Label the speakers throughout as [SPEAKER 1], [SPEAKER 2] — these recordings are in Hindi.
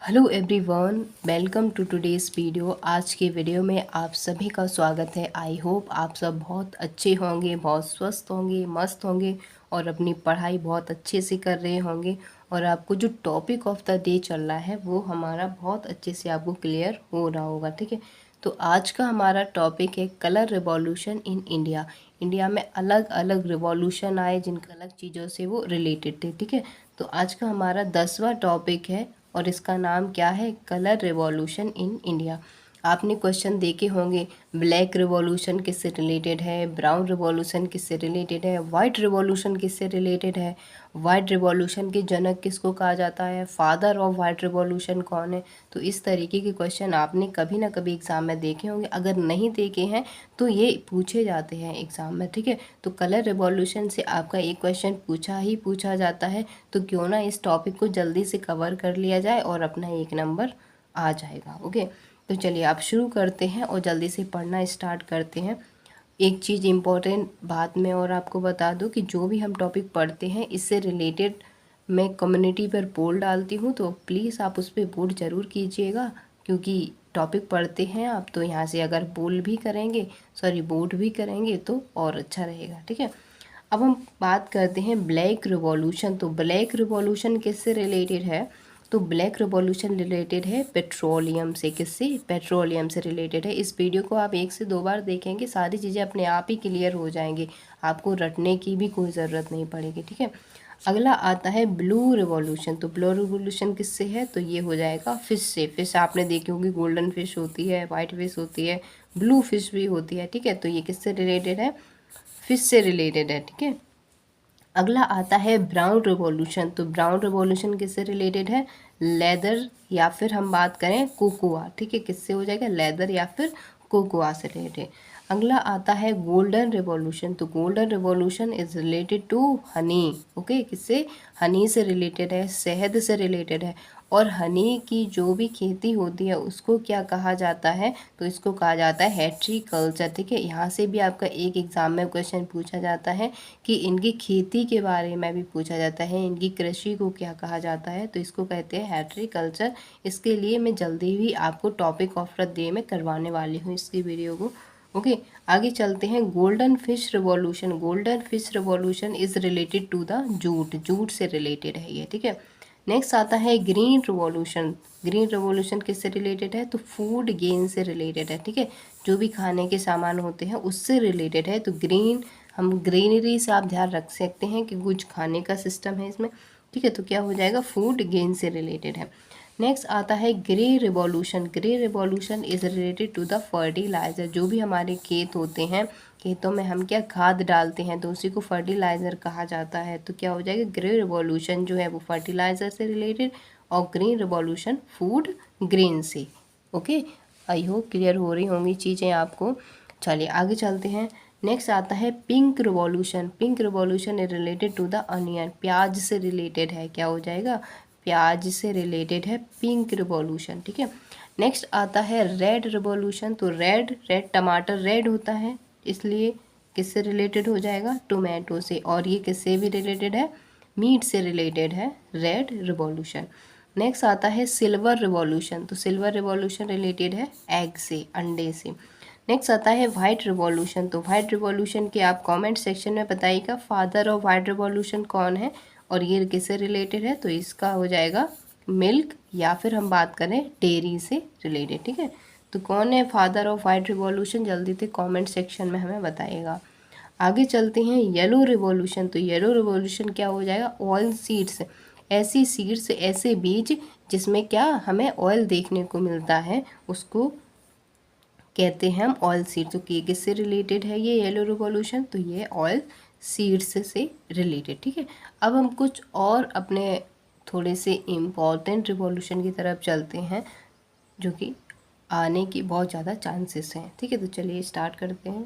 [SPEAKER 1] Hello everyone, welcome to today's video. आज के वीडियो में आप सभी का स्वागत है। आई होप आप सब बहुत अच्छे होंगे, बहुत स्वस्थ होंगे, मस्त होंगे और अपनी पढ़ाई बहुत अच्छे से कर रहे होंगे और आपको जो टॉपिक ऑफ द डे चल रहा है वो हमारा बहुत अच्छे से आपको क्लियर हो रहा होगा। ठीक है, तो आज का हमारा टॉपिक है colour revolution in India. India में अलग अलग रिवॉल्यूशन आए जिनका अलग चीज़ों से वो रिलेटेड थे। ठीक है, तो आज का हमारा 10वां टॉपिक है और इसका नाम क्या है? Colour revolution in India. आपने क्वेश्चन देखे होंगे, ब्लैक रिवॉल्यूशन किससे रिलेटेड है, ब्राउन रिवॉल्यूशन किससे रिलेटेड है, वाइट रिवॉल्यूशन किससे रिलेटेड है, वाइट रिवॉल्यूशन के जनक किसको कहा जाता है, फादर ऑफ वाइट रिवॉल्यूशन कौन है। तो इस तरीके के क्वेश्चन आपने कभी ना कभी एग्ज़ाम में देखे होंगे। अगर नहीं देखे हैं तो ये पूछे जाते हैं एग्ज़ाम में। ठीक है, तो कलर रिवॉल्यूशन से आपका एक क्वेश्चन पूछा जाता है, तो क्यों ना इस टॉपिक को जल्दी से कवर कर लिया जाए और अपना 1 नंबर आ जाएगा। ओके, तो चलिए आप शुरू करते हैं और जल्दी से पढ़ना स्टार्ट करते हैं। एक चीज़ इम्पोर्टेंट बात मैं और आपको बता दूं कि जो भी हम टॉपिक पढ़ते हैं इससे रिलेटेड मैं कम्युनिटी पर पोल डालती हूं, तो प्लीज़ आप उस पर वोट ज़रूर कीजिएगा, क्योंकि टॉपिक पढ़ते हैं आप तो यहाँ से अगर पोल भी करेंगे, वोट भी करेंगे तो और अच्छा रहेगा। ठीक है, अब हम बात करते हैं ब्लैक रिवॉल्यूशन। तो ब्लैक रिवॉल्यूशन किससे रिलेटेड है? तो ब्लैक रिवॉल्यूशन रिलेटेड है पेट्रोलियम से। किससे? पेट्रोलियम से रिलेटेड है। इस वीडियो को आप 1 से 2 बार देखेंगे, सारी चीज़ें अपने आप ही क्लियर हो जाएंगी, आपको रटने की भी कोई ज़रूरत नहीं पड़ेगी। ठीक है, अगला आता है ब्लू रिवॉल्यूशन। तो ब्लू रिवॉल्यूशन किससे है? तो ये हो जाएगा फिश से। फिश आपने देखी होगी, गोल्डन फिश होती है, वाइट फिश होती है, ब्लू फिश भी होती है। ठीक है, तो ये किससे रिलेटेड है? फिश से रिलेटेड है। ठीक है, अगला आता है ब्राउन रिवॉल्यूशन। तो ब्राउन रिवॉल्यूशन किससे रिलेटेड है? लेदर या फिर हम बात करें कोकोआ। ठीक है, किससे हो जाएगा? लेदर या फिर कोकोआ से रिलेटेड। अगला आता है गोल्डन रिवॉल्यूशन। तो golden revolution is related to honey. Okay, किससे? हनी से रिलेटेड है, शहद से रिलेटेड है। और हनी की जो भी खेती होती है उसको क्या कहा जाता है? तो इसको कहा जाता है हेट्रीकल्चर। ठीक है, यहाँ से भी आपका एक एग्ज़ाम में क्वेश्चन पूछा जाता है कि इनकी खेती के बारे में भी पूछा जाता है, इनकी कृषि को क्या कहा जाता है? तो इसको कहते हैं हेट्रीकल्चर। इसके लिए मैं जल्दी ही आपको टॉपिक ऑफ द डे में करवाने वाली हूँ इसकी वीडियो को। ओके, आगे चलते हैं। Golden fish revolution. Golden fish revolution is related to the jute. Jute से रिलेटेड है ये। ठीक है, नेक्स्ट आता है ग्रीन रिवॉल्यूशन। ग्रीन रिवॉल्यूशन किससे रिलेटेड है? तो फूड गेन से रिलेटेड है। ठीक है, जो भी खाने के सामान होते हैं उससे रिलेटेड है। तो ग्रीन, हम ग्रीनरी से आप ध्यान रख सकते हैं कि कुछ खाने का सिस्टम है इसमें। ठीक है, तो क्या हो जाएगा? फूड गेन से रिलेटेड है। नेक्स्ट आता है grey revolution. Grey revolution is related to the fertiliser. जो भी हमारे खेत होते हैं, खेतों में हम क्या खाद डालते हैं तो उसी को फर्टिलाइज़र कहा जाता है। तो क्या हो जाएगा? ग्रे रिवॉल्यूशन जो है वो फर्टिलाइज़र से रिलेटेड और ग्रीन रिवॉल्यूशन फूड ग्रेन से। ओके, आई होप क्लियर हो रही होंगी चीज़ें आपको। चलिए आगे चलते हैं। नेक्स्ट आता है pink revolution. Pink revolution is related to the onion. प्याज से रिलेटेड है। क्या हो जाएगा? प्याज से रिलेटेड है पिंक रिवॉल्यूशन। ठीक है, नेक्स्ट आता है रेड रिवॉल्यूशन। तो रेड टमाटर रेड होता है, इसलिए किससे रिलेटेड हो जाएगा? टोमेटो से। और ये किससे भी रिलेटेड है? मीट से रिलेटेड है रेड रिवॉल्यूशन। नेक्स्ट आता है सिल्वर रिवॉल्यूशन। तो सिल्वर रिवॉल्यूशन रिलेटेड है एग से, अंडे से। नेक्स्ट आता है वाइट रिवॉल्यूशन। तो वाइट रिवॉल्यूशन के आप कमेंट सेक्शन में बताइएगा फादर ऑफ वाइट रिवॉल्यूशन कौन है और ये किससे रिलेटेड है? तो इसका हो जाएगा मिल्क या फिर हम बात करें डेयरी से रिलेटेड। ठीक है, तो कौन है फादर ऑफ वाइट रिवॉल्यूशन? जल्दी से कमेंट सेक्शन में हमें बताइएगा। आगे चलते हैं येलो रिवॉल्यूशन। तो येलो रिवॉल्यूशन क्या हो जाएगा? Oil seeds. ऐसी सीड्स, ऐसे बीज जिसमें क्या हमें ऑयल देखने को मिलता है उसको कहते हैं हम ऑयल सीड। तो किससे रिलेटेड है ये येलो रिवॉल्यूशन? तो ये ऑयल सीड्स से रिलेटेड। ठीक है, अब हम कुछ और अपने थोड़े से इम्पॉर्टेंट रिवॉल्यूशन की तरफ चलते हैं जो कि आने की बहुत ज़्यादा चांसेस हैं। ठीक है, तो चलिए स्टार्ट करते हैं।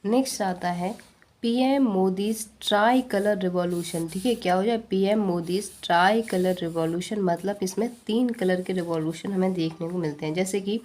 [SPEAKER 1] नेक्स्ट आता है PM Modi's try colour revolution. ठीक है, क्या हो जाए? PM Modi's try colour revolution, मतलब इसमें 3 कलर के रिवॉल्यूशन हमें देखने को मिलते हैं। जैसे कि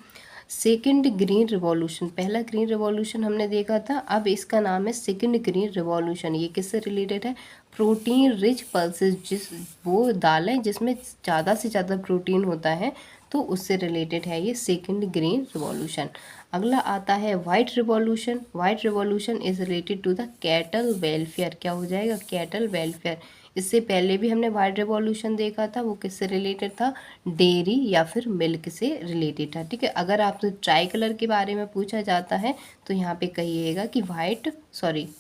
[SPEAKER 1] सेकंड ग्रीन रिवॉल्यूशन, पहला ग्रीन रिवॉल्यूशन हमने देखा था, अब इसका नाम है सेकंड ग्रीन रिवॉल्यूशन। ये किससे रिलेटेड है? प्रोटीन रिच पल्सेस, जिस वो दालें जिसमें ज़्यादा से ज़्यादा प्रोटीन होता है, तो उससे रिलेटेड है ये सेकंड ग्रीन रिवॉल्यूशन। अगला आता है white revolution. White revolution is related to the cattle welfare. क्या हो जाएगा? Cattle welfare. इससे पहले भी हमने वाइट रिवॉल्यूशन देखा था, वो किससे रिलेटेड था? डेयरी या फिर मिल्क से रिलेटेड था। ठीक है, अगर आपसे ट्राई कलर के बारे में पूछा जाता है तो यहाँ पे कहिएगा कि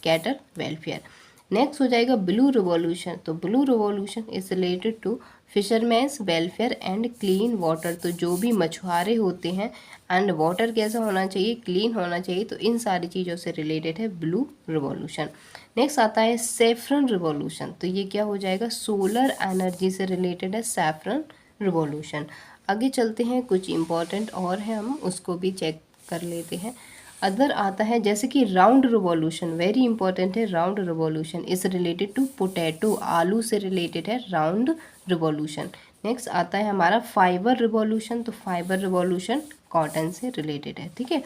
[SPEAKER 1] कैटल वेलफेयर। नेक्स्ट हो जाएगा ब्लू रिवॉल्यूशन। तो blue revolution is related to fishermen's welfare and clean water. तो जो भी मछुआरे होते हैं, एंड वाटर कैसा होना चाहिए? क्लीन होना चाहिए। तो इन सारी चीज़ों से रिलेटेड है ब्लू रिवॉल्यूशन। नेक्स्ट आता है सैफरन रिवॉल्यूशन। तो ये क्या हो जाएगा? सोलर एनर्जी से रिलेटेड है सैफरन रिवॉल्यूशन। आगे चलते हैं, कुछ इंपॉर्टेंट और है, हम उसको भी चेक कर लेते हैं। अदर आता है जैसे कि राउंड रिवॉल्यूशन, वेरी इंपॉर्टेंट है। Round revolution is related to potato, आलू से रिलेटेड है राउंड रिवॉल्यूशन। नेक्स्ट आता है हमारा फाइबर रिवॉल्यूशन। तो फाइबर रिवॉल्यूशन कॉटन से रिलेटेड है। ठीक है,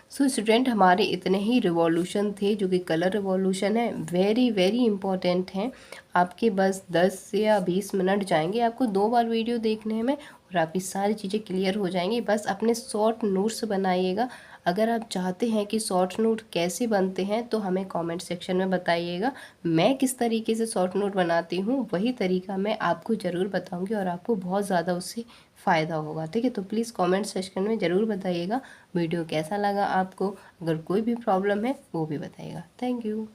[SPEAKER 1] सो स्टूडेंट, हमारे इतने ही रिवॉल्यूशन थे जो कि कलर रिवॉल्यूशन है, वेरी वेरी इंपॉर्टेंट हैं। आपके बस 10 या 20 मिनट जाएंगे आपको 2 बार वीडियो देखने में, और आपकी सारी चीज़ें क्लियर हो जाएंगी। बस अपने शॉर्ट नोट्स बनाइएगा। अगर आप चाहते हैं कि शॉर्ट नोट कैसे बनते हैं तो हमें कमेंट सेक्शन में बताइएगा। मैं किस तरीके से शॉर्ट नोट बनाती हूँ वही तरीका मैं आपको ज़रूर बताऊँगी, और आपको बहुत ज़्यादा उससे फ़ायदा होगा। ठीक है, तो प्लीज़ कमेंट सेक्शन में ज़रूर बताइएगा वीडियो कैसा लगा आपको। अगर कोई भी प्रॉब्लम है वो भी बताइएगा। Thank you.